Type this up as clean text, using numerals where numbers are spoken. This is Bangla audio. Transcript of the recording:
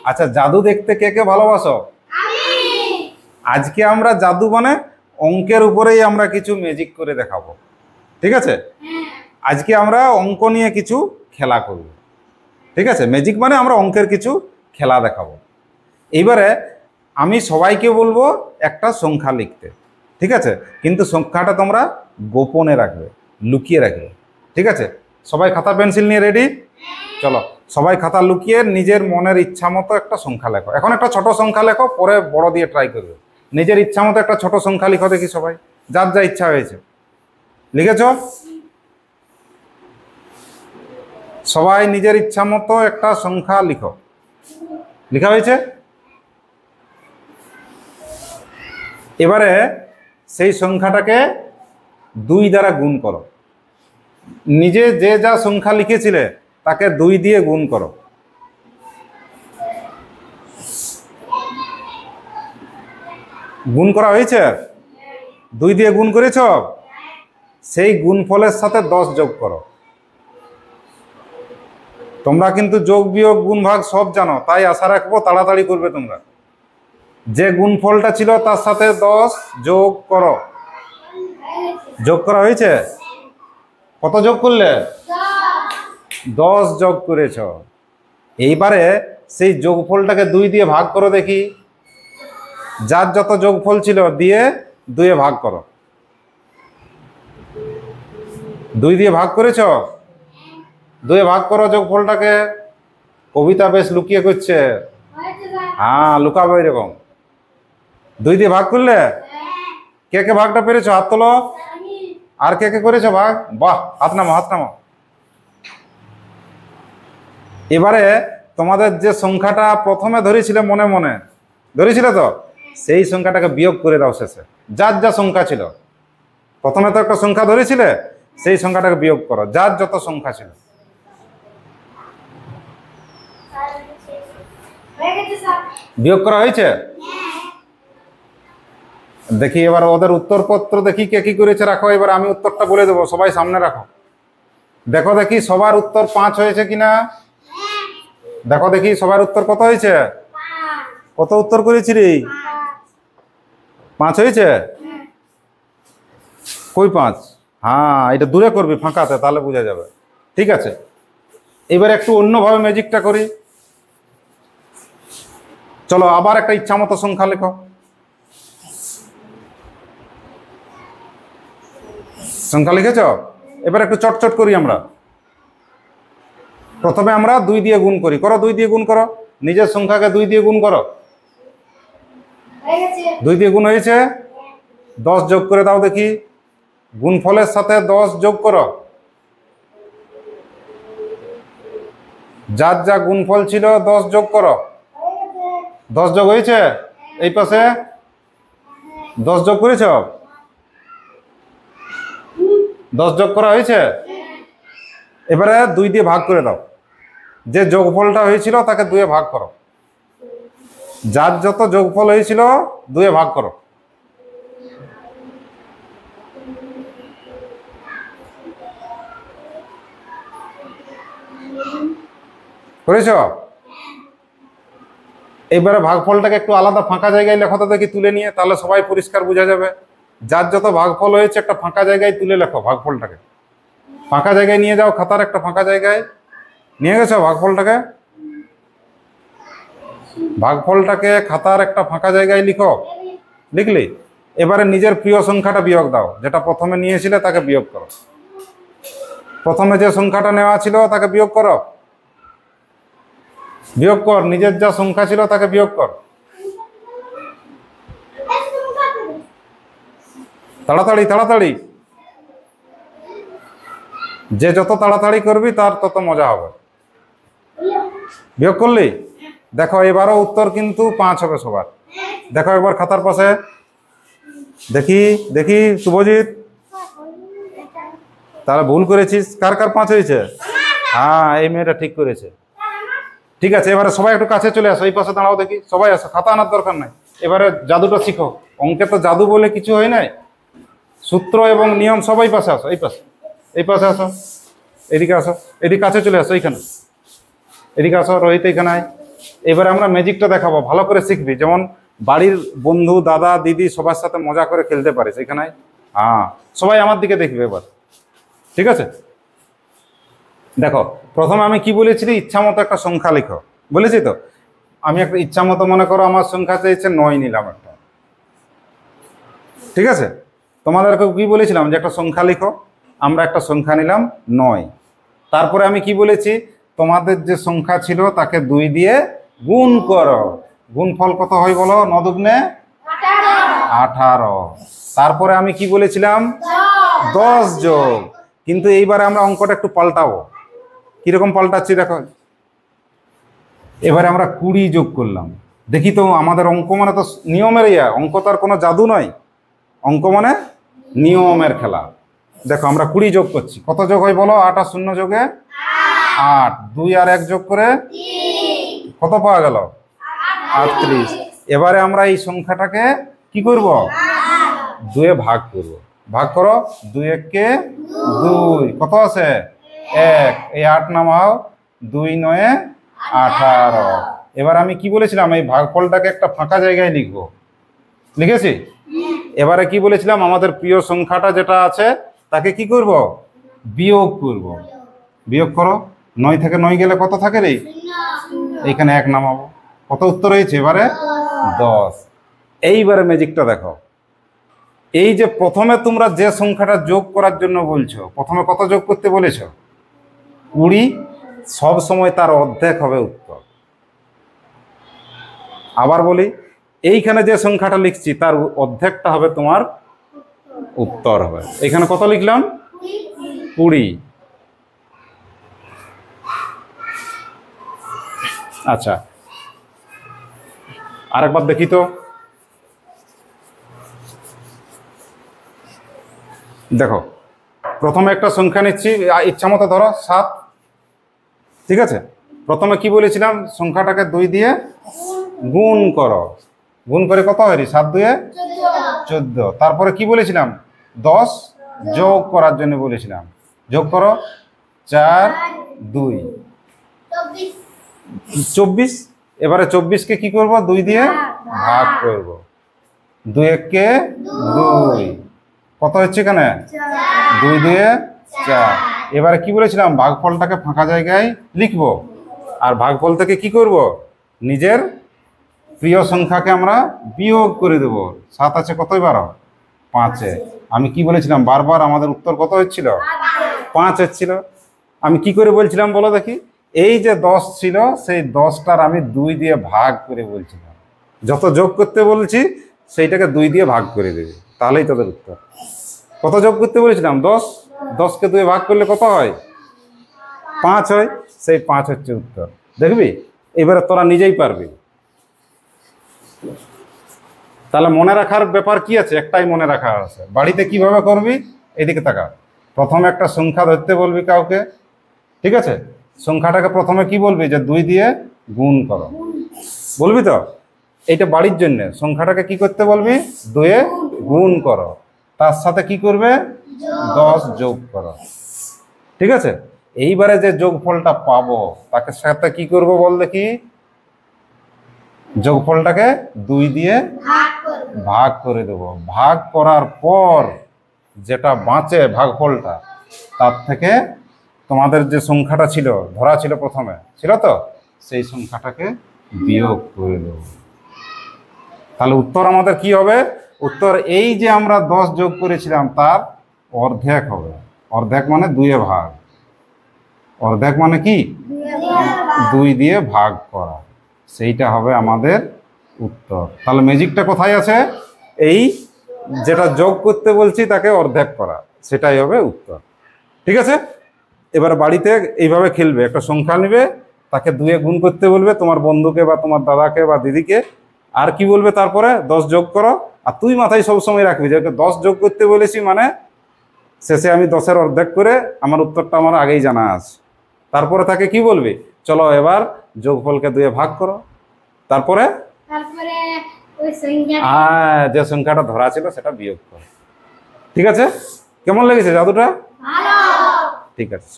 আচ্ছা, জাদু দেখতে কে কে ভালোবাসো? আজকে আমরা জাদু মানে অঙ্কের উপরেই আমরা কিছু ম্যাজিক করে দেখাবো, ঠিক আছে? আজকে আমরা অঙ্ক নিয়ে কিছু খেলা করব, ঠিক আছে? ম্যাজিক মানে আমরা অঙ্কের কিছু খেলা দেখাবো। এইবারে আমি সবাইকে বলবো একটা সংখ্যা লিখতে, ঠিক আছে? কিন্তু সংখ্যাটা তোমরা গোপনে রাখবে, লুকিয়ে রাখবে, ঠিক আছে? সবাই খাতা পেন্সিল নিয়ে রেডি? চলো, সবাই খাতা লুকিয়ে নিজের মনের ইচ্ছা মতো একটা সংখ্যা লেখো। এখন একটা ছোট সংখ্যা লেখো, পরে বড় দিয়ে ট্রাই করবে। নিজের ইচ্ছা মতো একটা ছোট সংখ্যা লিখো দেখি সবাই, যার যা ইচ্ছা হয়েছে। লিখেছ? সবাই নিজের ইচ্ছা মতো একটা সংখ্যা লিখো। লেখা হয়েছে? এবারে সেই সংখ্যাটাকে 2 দ্বারা গুণ করো। নিজে যে যা সংখ্যা লিখেছিলে তাকে 2 দিয়ে গুণ করো। গুণ করা হয়েছে? 2 দিয়ে গুণ করেছ? সেই গুণফলের সাথে 10 যোগ করো। তোমরা কিন্তু যোগ বিয়োগ গুণ ভাগ সব জানো, তাই আশা রাখবো তাড়াতাড়ি করবে তোমরা। যে গুণফলটা ছিল তার সাথে 10 যোগ করো। যোগ করা হয়েছে? কত যোগ করলে? 10 যোগ করেছ। এইবারে সেই যোগফলটাকে 2 দিয়ে ভাগ করো দেখি। যার যত যোগফল ছিল দিয়ে 2 ভাগ করো। 2 দিয়ে ভাগ করেছ? 2 ভাগ করো যোগফলটাকে। কবিতা বেশ লুকিয়ে করছে। হ্যাঁ, লুকাবো এরকম। 2 দিয়ে ভাগ করলে? কে কে ভাগটা পেরেছো হাত তোলো। আর কে কে করেছো ভাগ? বাহ, হাত নামো, হাত নামো। এবারে তোমাদের যে সংখ্যাটা প্রথমে ধরেছিলে, মনে মনে ধরেছিলে তো, সেই সংখ্যাটাকে বিয়োগ করে দাও শেষে। যার যা সংখ্যা ছিল, প্রথমে তো একটা সংখ্যা ধরেছিলে, সেই সংখ্যাটাকে বিয়োগ করো, যার যত সংখ্যা ছিল। বিয়োগ করা হয়েছে? দেখি এবার ওদের উত্তরপত্র দেখি কে কি করেছে। রাখো, এবার আমি উত্তরটা বলে দেবো, সবাই সামনে রাখো। দেখো দেখি সবার উত্তর 5 হয়েছে কিনা। দেখো দেখি সবার উত্তর কত হয়েছে। কত উত্তর করেছি রে? 5 হয়েছে? কই 5? হ্যাঁ, এটা দূরে করবি, ফাঁকাতে, তাহলে বোঝা যাবে। ঠিক আছে, এবার একটু অন্যভাবে ম্যাজিকটা করি। চলো, আবার একটা ইচ্ছা মতো সংখ্যা লেখো। সংখ্যা লিখেছ? এবার একটু চটচট করি আমরা। প্রথমে আমরা 2 দিয়ে গুণ করি। করো, 2 দিয়ে গুণ করো। নিজের সংখ্যাকে 2 দিয়ে গুণ করো। 2 দিয়ে গুণ হয়েছে? 10 যোগ করে দাও দেখি। গুণফলের সাথে 10 যোগ করো। যার যা গুণফল ছিল 10 যোগ করো। 10 যোগ হয়েছে? এই পাশে 10 যোগ করেছ? 10 যোগ করা হয়েছে? এবারে 2 দিয়ে ভাগ করে দাও। যে যোগফলটা হয়েছিল তাকে 2 ভাগ করো। যার যত যোগফল হয়েছিল 2 ভাগ করো। করেছ? এবারে ভাগফলটাকে একটু আলাদা ফাঁকা জায়গায় লেখো তো দেখি, তুলে নিয়ে, তাহলে সবাই পরিষ্কার বোঝা যাবে। যার যত ভাগফল হয়েছে একটা ফাঁকা জায়গায় তুলে লেখো ভাগফলটাকে। ফাঁকা জায়গায় নিয়ে যাও, খাতার একটা ফাঁকা জায়গায় নিয়ে গেছো ভাগফলটাকে। ভাগফলটাকে খাতার একটা ফাঁকা জায়গায় লিখো। লিখলি? এবারে নিজের প্রিয় সংখ্যাটা বিয়োগ দাও। যেটা প্রথমে নিয়েছিলে তাকে বিয়োগ করো। প্রথমে যে সংখ্যাটা নেওয়া ছিল তাকে বিয়োগ করো। বিয়োগ কর, নিজের যা সংখ্যা ছিল তাকে বিয়োগ কর। তাড়াতাড়ি তাড়াতাড়ি। যে যত তাড়াতাড়ি করবি তার তত মজা হবে। বিয়োগ করলি? দেখো এবারও উত্তর কিন্তু 5 হবে সবার। দেখো একবার খাতার পাশে দেখি। দেখি শুভজিৎ, তাহলে ভুল করেছিস। কার কার 5 হয়েছে? হ্যাঁ, এই মেয়েটা ঠিক করেছে। ঠিক আছে, এবারে সবাই একটু কাছে চলে আসো। এই পাশে দাঁড়াও দেখি, সবাই আসো। খাতা আনার দরকার নাই। এবারে জাদুটা শিখো। অঙ্কে তো জাদু বলে কিছু হয় নাই, সূত্র এবং নিয়ম। সবাই পাশে আসো, এই পাশে, এই পাশে আসো, এদিকে আসো, এদিকে কাছে চলে আসো। এইখানে এদিকে আসো, রোহিত এখানে আয়। এবারে আমরা ম্যাজিকটা দেখাবো, ভালো করে শিখবি, যেমন বাড়ির বন্ধু দাদা দিদি সবার সাথে মজা করে খেলতে পারিস। এখানে আয়। হ্যাঁ, সবাই আমার দিকে দেখবে এবার, ঠিক আছে? দেখো, প্রথমে আমি কি বলেছি, ইচ্ছা মতো একটা সংখ্যা লিখো বলেছি তো। আমি একটা ইচ্ছা মতো, মনে করো আমার সংখ্যা চাইছে 9 নিলাম একটা, ঠিক আছে? তোমাদেরকে কি বলেছিলাম যে একটা সংখ্যা লিখো, আমরা একটা সংখ্যা নিলাম 9। তারপরে আমি কি বলেছি, তোমাদের যে সংখ্যা ছিল তাকে 2 দিয়ে গুণ করো। গুণফল কত হয় বলো? 9 দুগুণে 18। তারপরে আমি কি বলেছিলাম? 10 যোগ। কিন্তু এইবারে আমরা অঙ্কটা একটু পাল্টাবো। কিরকম পাল্টাচ্ছি দেখো, এবারে আমরা 20 যোগ করলাম। দেখি তো, আমাদের অঙ্ক মানে তো নিয়মের অঙ্ক, তো আর কোনো জাদু নয়। অঙ্ক মানে নিয়মের খেলা। দেখো আমরা 20 যোগ করছি, কত যোগ হয় বলো? 8 আর 0 যোগে 8, 2 আর 1 যোগ করে কত পাওয়া গেল? 38। এবারে আমরা এই সংখ্যাটাকে কি করব? 2 এ ভাগ করব। ভাগ করো, 2 1 কে 2, কত আছে? 1। এই 8 নামাও, 2 9 18। এবার আমি কি বলেছিলাম, এই ভাগফলটাকে একটা ফাঁকা জায়গায় লিখবো, লিখেছি। এবারে কি বলেছিলাম, আমাদের প্রিয় সংখ্যাটা যেটা আছে তাকে কি করব? বিয়োগ করব। বিয়োগ করো, 9 থেকে 9 গেলে কত থাকে রে? এইখানে 1 নামাবো। কত উত্তর হয়েছে এবারে? 10। এইবারে ম্যাজিকটা দেখো, এই যে প্রথমে তোমরা যে সংখ্যাটা যোগ করার জন্য বলছো, প্রথমে কত যোগ করতে বলেছো? 20। সব সময় তার অর্ধেক হবে উত্তর। আবার বলি, এইখানে যে সংখ্যাটা লিখছি তার অর্ধেকটা হবে তোমার উত্তর হবে। এখানে কত লিখলাম? 20। আচ্ছা, আরেকবার দেখি তো। দেখো, প্রথমে একটা সংখ্যা নিচ্ছি, ইচ্ছা মতো ধরো 7, ঠিক আছে? প্রথমে কি বলেছিলাম, সংখ্যাটাকে 2 দিয়ে গুণ করো। গুণ করে কত হয়? 7 2 14। তারপরে কি বলেছিলাম? 10 যোগ করার জন্য বলেছিলাম। যোগ করো, 4 2 24। এবারে 24কে কি করব? 2 দিয়ে ভাগ করব। 2 1 কে 2, কত হচ্ছে এখানে? 2 দিয়ে 4। এবারে কি বলেছিলাম, ভাগফলটাকে ফাঁকা জায়গায় লিখবো, আর ভাগফল থেকে কি করব? নিজের প্রিয় সংখ্যাকে আমরা বিয়োগ করে দেব। 7 আছে কত? 5। আমি কি বলেছিলাম, বারবার আমাদের উত্তর কত হচ্ছিল? 5 হচ্ছিল। আমি কি করে বলছিলাম বলো দেখি, এই যে 10 ছিল সেই 10টার আমি 2 দিয়ে ভাগ করে বলছিলাম। যত যোগ করতে বলছি সেইটাকে 2 দিয়ে ভাগ করে দেবে, তাহলেই তোদের উত্তর। কত যোগ করতে বলেছিলাম? 10। 10কে 2 ভাগ করলে কত হয়? 5 হয়। সেই 5 হচ্ছে উত্তর। দেখবি, এবারে তোরা নিজেই পারবি। তাহলে মনে রাখার ব্যাপার কি আছে? একটাই মনে রাখার আছে। বাড়িতে কিভাবে করবি, এদিকে তাকা। প্রথমে একটা সংখ্যা ধরতে বলবি কাউকে, ঠিক আছে? সংখ্যাটাকে প্রথমে কি বলবি, যে 2 দিয়ে গুণ করো বলবি তো। এইটা বাড়ির জন্য। সংখ্যাটাকে কি করতে বলবি? 2 এ গুণ করো, তার সাথে কি করবে? 10 যোগ করো, ঠিক আছে? এইবারে যে যোগফলটা পাবো তাকে সাথে কি করব বল দেখি? যোগফলটাকে 2 দিয়ে ভাগ করে দেব। ভাগ করার পর যেটা বাঁচে ভাগফলটা, তার থেকে তোমাদের যে সংখ্যাটা ছিল, ধরা ছিল প্রথমে, ছিল তো, সেই সংখ্যাটাকে বিয়োগ করে দেব। তাহলে উত্তর আমাদের কি হবে? উত্তর এই যে আমরা 10 যোগ করেছিলাম তার অর্ধেক হবে। অর্ধেক মানে 2 এ ভাগ। অর্ধেক মানে কি? 2 দিয়ে ভাগ করা, সেইটা হবে আমাদের উত্তর। তাহলে ম্যাজিকটা কোথায় আছে? এই যেটা যোগ করতে বলছি তাকে অর্ধেক করা, সেটাই হবে উত্তর, ঠিক আছে? এবার বাড়িতে এইভাবে খেলবে, একটা সংখ্যা নেবে, তাকে 2 এ গুণ করতে বলবে তোমার বন্ধুকে বা তোমার দাদাকে বা দিদিকে, আর কি বলবে তারপরে? 10 যোগ করো। আর তুই মাথায় সবসময় রাখবি যে 10 যোগ করতে বলেছি মানে শেষে আমি 10-এর অর্ধেক করে আমার উত্তরটা আমার আগেই জানা আছে। তারপরে তাকে কি বলবি? চলো এবার যোগফলকে 2 এ ভাগ করো। তারপরে যে সংখ্যাটা ধরা ছিল সেটা বিয়োগ করো, ঠিক আছে? কেমন লেগেছে জাদুটা? ঠিক আছে।